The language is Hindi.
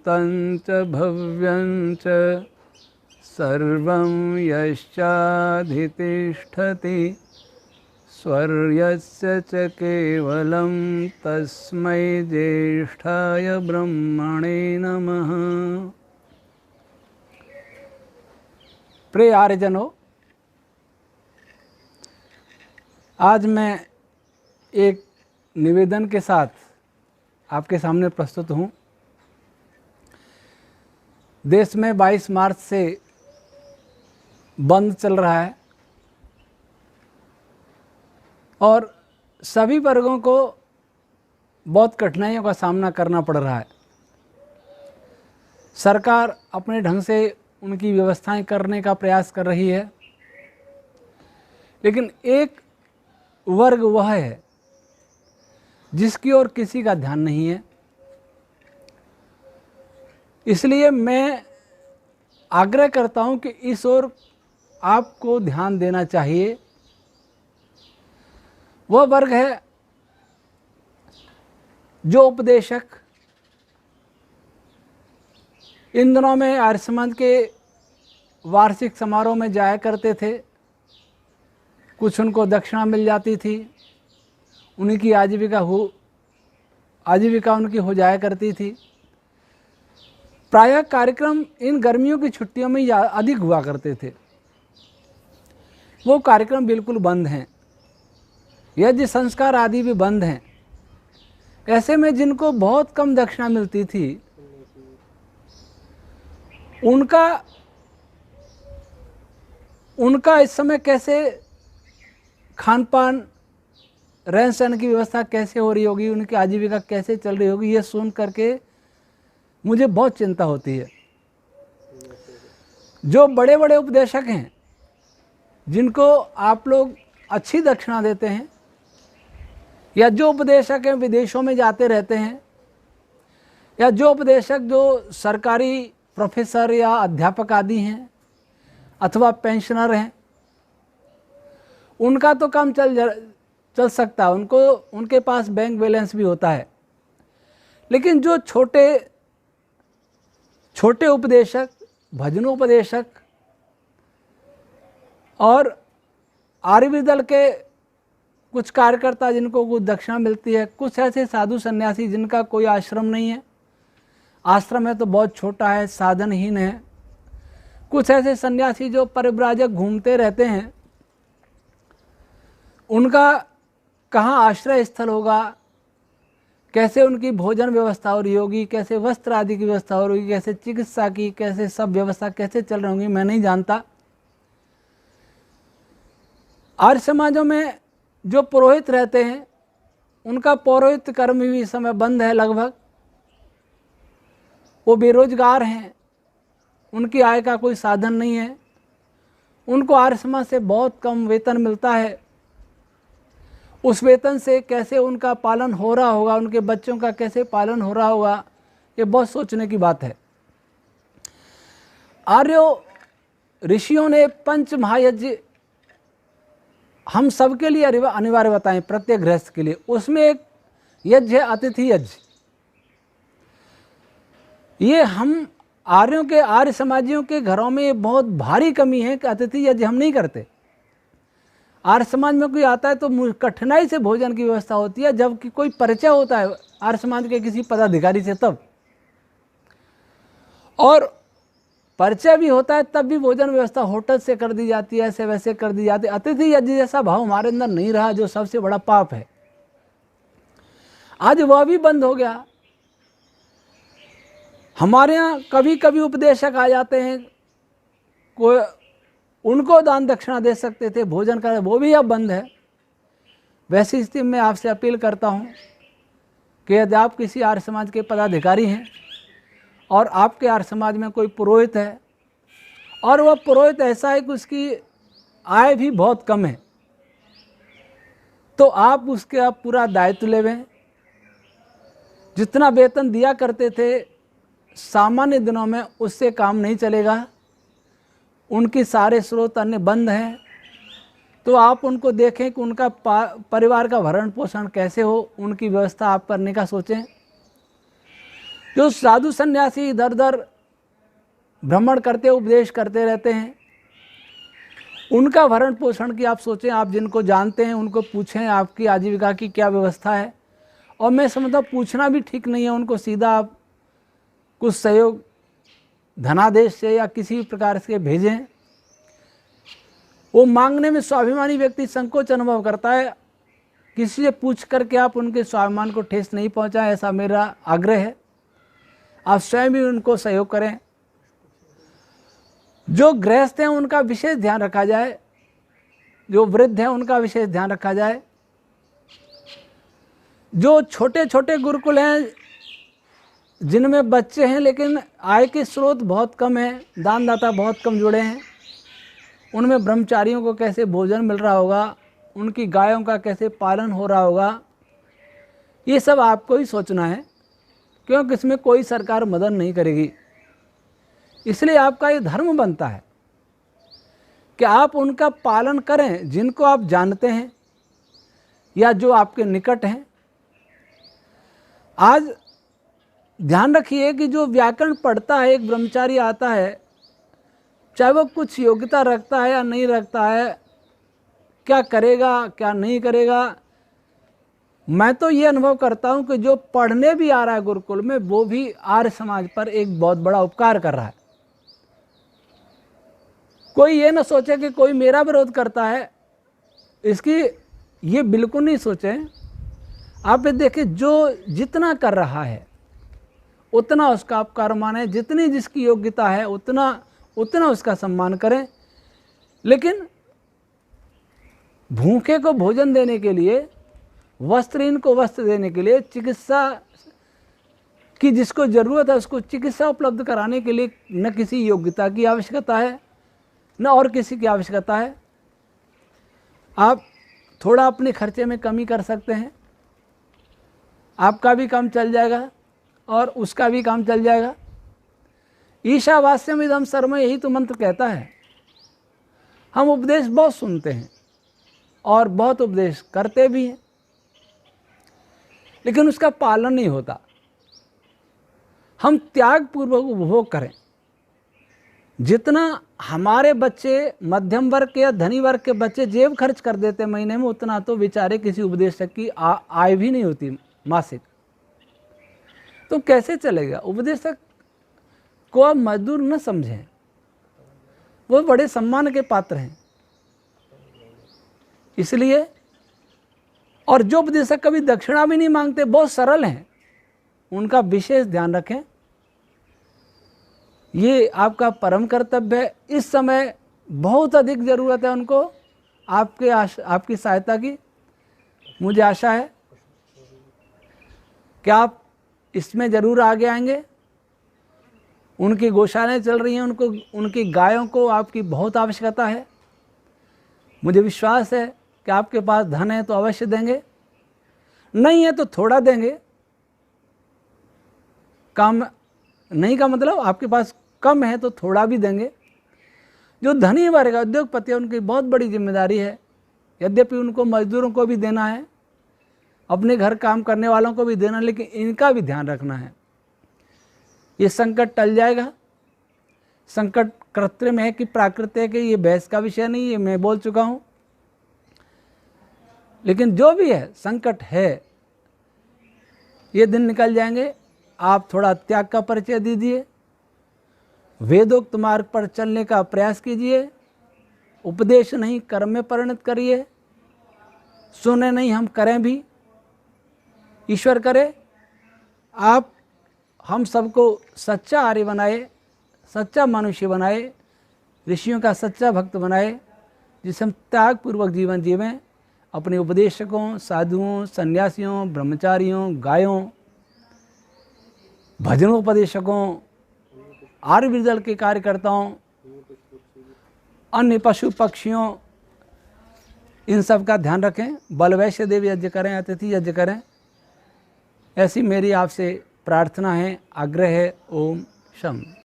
भूतं च भव्यं च सर्वं यश्चाधितिष्ठति स्वर्यस्य च केवलं तस्मै ज्येष्ठाय ब्रह्मणे नमः। प्रिय आर्यजनों, आज मैं एक निवेदन के साथ आपके सामने प्रस्तुत हूँ। देश में 22 मार्च से बंद चल रहा है और सभी वर्गों को बहुत कठिनाइयों का सामना करना पड़ रहा है। सरकार अपने ढंग से उनकी व्यवस्थाएं करने का प्रयास कर रही है, लेकिन एक वर्ग वह है जिसकी ओर किसी का ध्यान नहीं है। इसलिए मैं आग्रह करता हूं कि इस ओर आपको ध्यान देना चाहिए। वह वर्ग है जो उपदेशक इन दिनों में आर्य समाज के वार्षिक समारोह में जाया करते थे। कुछ उनको दक्षिणा मिल जाती थी, उनकी आजीविका उनकी हो जाया करती थी। प्रायः कार्यक्रम इन गर्मियों की छुट्टियों में अधिक हुआ करते थे। वो कार्यक्रम बिल्कुल बंद हैं, यज्ञ संस्कार आदि भी बंद हैं। ऐसे में जिनको बहुत कम दक्षिणा मिलती थी उनका इस समय कैसे खान पान रहन सहन की व्यवस्था कैसे हो रही होगी, उनकी आजीविका कैसे चल रही होगी, ये सुन करके मुझे बहुत चिंता होती है। जो बड़े बड़े उपदेशक हैं जिनको आप लोग अच्छी दक्षिणा देते हैं, या जो उपदेशक हैं विदेशों में जाते रहते हैं, या जो उपदेशक जो सरकारी प्रोफेसर या अध्यापक आदि हैं अथवा पेंशनर हैं, उनका तो काम चल सकता है, उनके पास बैंक बैलेंस भी होता है। लेकिन जो छोटे उपदेशक, भजनोपदेशक और आर्यवीर दल के कुछ कार्यकर्ता जिनको कुछ दक्षिणा मिलती है, कुछ ऐसे साधु सन्यासी जिनका कोई आश्रम नहीं है, आश्रम है तो बहुत छोटा है, साधनहीन है, कुछ ऐसे सन्यासी जो परिव्राजक घूमते रहते हैं, उनका कहाँ आश्रय स्थल होगा, कैसे उनकी भोजन व्यवस्था हो रही होगी, कैसे वस्त्र आदि की व्यवस्था हो रही होगी, कैसे चिकित्सा की, कैसे सब व्यवस्था कैसे चल रही होंगी, मैं नहीं जानता। आर्य समाजों में जो पुरोहित रहते हैं उनका पौरोहित्य कर्म भी इस समय बंद है लगभग। वो बेरोजगार हैं, उनकी आय का कोई साधन नहीं है, उनको आर्य समाज से बहुत कम वेतन मिलता है। उस वेतन से कैसे उनका पालन हो रहा होगा, उनके बच्चों का कैसे पालन हो रहा होगा, ये बहुत सोचने की बात है। आर्यों ऋषियों ने पंच महायज्ञ हम सबके लिए अनिवार्य बताएं, प्रत्येक गृहस्थ के लिए। उसमें एक यज्ञ है अतिथि यज्ञ। ये हम आर्यों के, आर्य समाजियों के घरों में ये बहुत भारी कमी है कि अतिथि यज्ञ हम नहीं करते। आर्य समाज में कोई आता है तो कठिनाई से भोजन की व्यवस्था होती है, जबकि कोई परिचय होता है आर्य समाज के किसी पदाधिकारी से तब, और परिचय भी होता है तब भी भोजन व्यवस्था होटल से कर दी जाती है, ऐसे वैसे कर दी जाती है। अतिथि यज्ञ जैसा भाव हमारे अंदर नहीं रहा, जो सबसे बड़ा पाप है। आज वह भी बंद हो गया। हमारे यहाँ कभी कभी उपदेशक आ जाते हैं, कोई उनको दान दक्षिणा दे सकते थे, भोजन कर, वो भी अब बंद है। वैसी स्थिति में आपसे अपील करता हूँ कि यदि आप किसी आर्य समाज के पदाधिकारी हैं और आपके आर्य समाज में कोई पुरोहित है और वह पुरोहित ऐसा है कि उसकी आय भी बहुत कम है, तो आप उसका पूरा दायित्व लेवें। जितना वेतन दिया करते थे सामान्य दिनों में, उससे काम नहीं चलेगा। उनके सारे स्रोत अन्य बंद हैं, तो आप उनको देखें कि उनका परिवार का भरण पोषण कैसे हो, उनकी व्यवस्था आप करने का सोचें। जो साधु सन्यासी इधर उधर भ्रमण करते उपदेश करते रहते हैं, उनका भरण पोषण की आप सोचें, आप जिनको जानते हैं उनको पूछें आपकी आजीविका की क्या व्यवस्था है। और मैं समझता पूछना भी ठीक नहीं है, उनको सीधा आप कुछ सहयोग धनादेश से या किसी भी प्रकार से भेजें। वो मांगने में स्वाभिमानी व्यक्ति संकोच अनुभव करता है, किसी से पूछ करके आप उनके स्वाभिमान को ठेस नहीं पहुंचाएं, ऐसा मेरा आग्रह है। आप स्वयं भी उनको सहयोग करें। जो गृहस्थ हैं उनका विशेष ध्यान रखा जाए, जो वृद्ध हैं उनका विशेष ध्यान रखा जाए। जो छोटे छोटे गुरुकुल हैं जिनमें बच्चे हैं लेकिन आय के स्रोत बहुत कम है, दानदाता बहुत कम जुड़े हैं, उनमें ब्रह्मचारियों को कैसे भोजन मिल रहा होगा, उनकी गायों का कैसे पालन हो रहा होगा, ये सब आपको ही सोचना है, क्योंकि इसमें कोई सरकार मदद नहीं करेगी। इसलिए आपका ये धर्म बनता है कि आप उनका पालन करें जिनको आप जानते हैं या जो आपके निकट हैं। आज ध्यान रखिए कि जो व्याकरण पढ़ता है, एक ब्रह्मचारी आता है, चाहे वो कुछ योग्यता रखता है या नहीं रखता है, क्या करेगा क्या नहीं करेगा, मैं तो ये अनुभव करता हूँ कि जो पढ़ने भी आ रहा है गुरुकुल में, वो भी आर्य समाज पर एक बहुत बड़ा उपकार कर रहा है। कोई ये ना सोचे कि कोई मेरा विरोध करता है, इसकी ये बिल्कुल नहीं सोचें। आप ये देखिए, जो जितना कर रहा है उतना उसका उपकार माने, जितनी जिसकी योग्यता है उतना उसका सम्मान करें। लेकिन भूखे को भोजन देने के लिए, वस्त्रहीन को वस्त्र देने के लिए, चिकित्सा की जिसको ज़रूरत है उसको चिकित्सा उपलब्ध कराने के लिए न किसी योग्यता की आवश्यकता है न और किसी की आवश्यकता है। आप थोड़ा अपने खर्चे में कमी कर सकते हैं, आपका भी काम चल जाएगा और उसका भी काम चल जाएगा। ईशावास्यम इदं सर्वम, यही तो मंत्र कहता है। हम उपदेश बहुत सुनते हैं और बहुत उपदेश करते भी हैं, लेकिन उसका पालन नहीं होता। हम त्याग पूर्वक उपभोग करें। जितना हमारे बच्चे मध्यम वर्ग के या धनी वर्ग के बच्चे जेब खर्च कर देते महीने में, उतना तो बेचारे किसी उपदेशक की आय भी नहीं होती मासिक। तो कैसे चलेगा? उपदेशक को आप मजदूर न समझें, वो बड़े सम्मान के पात्र हैं। इसलिए, और जो उपदेशक कभी दक्षिणा भी नहीं मांगते, बहुत सरल हैं, उनका विशेष ध्यान रखें। ये आपका परम कर्तव्य है। इस समय बहुत अधिक ज़रूरत है उनको आपकी सहायता की। मुझे आशा है कि आप इसमें ज़रूर आगे आएंगे। उनकी गौशालाएं चल रही हैं, उनकी गायों को आपकी बहुत आवश्यकता है। मुझे विश्वास है कि आपके पास धन है तो अवश्य देंगे, नहीं है तो थोड़ा देंगे। काम नहीं का मतलब आपके पास कम है तो थोड़ा भी देंगे। जो धनी वर्ग है, उद्योगपति है, उनकी बहुत बड़ी जिम्मेदारी है। यद्यपि उनको मजदूरों को भी देना है, अपने घर काम करने वालों को भी देना, लेकिन इनका भी ध्यान रखना है। ये संकट टल जाएगा। संकट कृत्रिम है कि प्राकृतिक है, ये बहस का विषय नहीं, ये मैं बोल चुका हूँ। लेकिन जो भी है, संकट है, ये दिन निकल जाएंगे। आप थोड़ा त्याग का परिचय दीजिए, वेदोक्त मार्ग पर चलने का प्रयास कीजिए, उपदेश नहीं कर्म में परिणत करिए, सुने नहीं हम करें भी। ईश्वर करे आप हम सबको सच्चा आर्य बनाए, सच्चा मनुष्य बनाए, ऋषियों का सच्चा भक्त बनाए, जिसे हम त्याग पूर्वक जीवन जीवें। अपने उपदेशकों, साधुओं, सन्यासियों, ब्रह्मचारियों, गायों, भजनोपदेशकों, आर्य विदल के कार्यकर्ताओं, अन्य पशु पक्षियों, इन सब का ध्यान रखें। बल वैश्य देव यज्ञ करें, अतिथि यज्ञ करें, ऐसी मेरी आपसे प्रार्थना है, आग्रह है। ओम शम।